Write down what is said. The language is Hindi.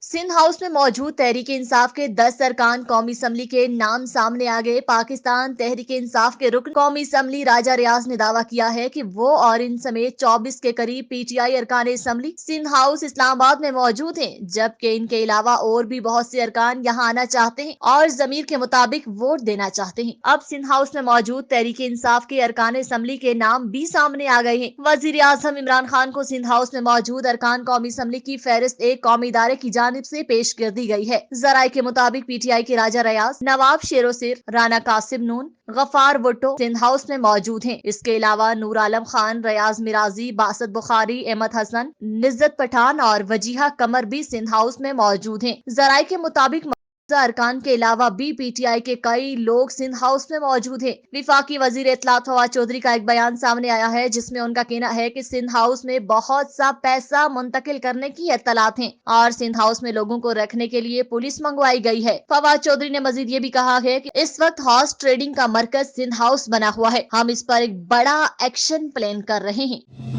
सिंध हाउस में मौजूद तहरीक इंसाफ के 10 अरकान कौमी असम्बली के नाम सामने आ गए। पाकिस्तान तहरीक इंसाफ के रुकन कौमी असम्बली राजा रियाज ने दावा किया है कि वो और इन समेत 24 के करीब पीटीआई अरकान असम्बली सिंध हाउस इस्लामाबाद में मौजूद हैं, जबकि इनके अलावा और भी बहुत से अरकान यहाँ आना चाहते हैं और जमीर के मुताबिक वोट देना चाहते हैं। अब सिंध हाउस में मौजूद तहरीक इंसाफ के अरकान असम्बली के नाम भी सामने आ गए हैं। वजीर आजम इमरान खान को सिंध हाउस में मौजूद अरकान कौमी असम्बली की फहरिस्त एक कौमी इदारे की जानिब से पेश कर दी गई है। जराये के मुताबिक पीटीआई के राजा रियाज, नवाब शेरोसिर, राना कासिम नून, गफार भुट्टो सिंध हाउस में मौजूद हैं। इसके अलावा नूर आलम खान, रियाज मिराजी, बासत बुखारी, अहमद हसन, निज्जत पठान और वजीहा कमर भी सिंध हाउस में मौजूद हैं। जराये के मुताबिक अरकान के अलावा भी पीटीआई के कई लोग सिंध हाउस में मौजूद हैं। विफाकी वजीर इत्तलात फवाद चौधरी का एक बयान सामने आया है, जिसमें उनका कहना है कि सिंध हाउस में बहुत सा पैसा मुंतकिल करने की इत्तलात हैं और सिंध हाउस में लोगों को रखने के लिए पुलिस मंगवाई गई है। फवाद चौधरी ने मजीद ये भी कहा है कि इस वक्त हॉर्स ट्रेडिंग का मरकज सिंध हाउस बना हुआ है। हम इस पर एक बड़ा एक्शन प्लान कर रहे हैं।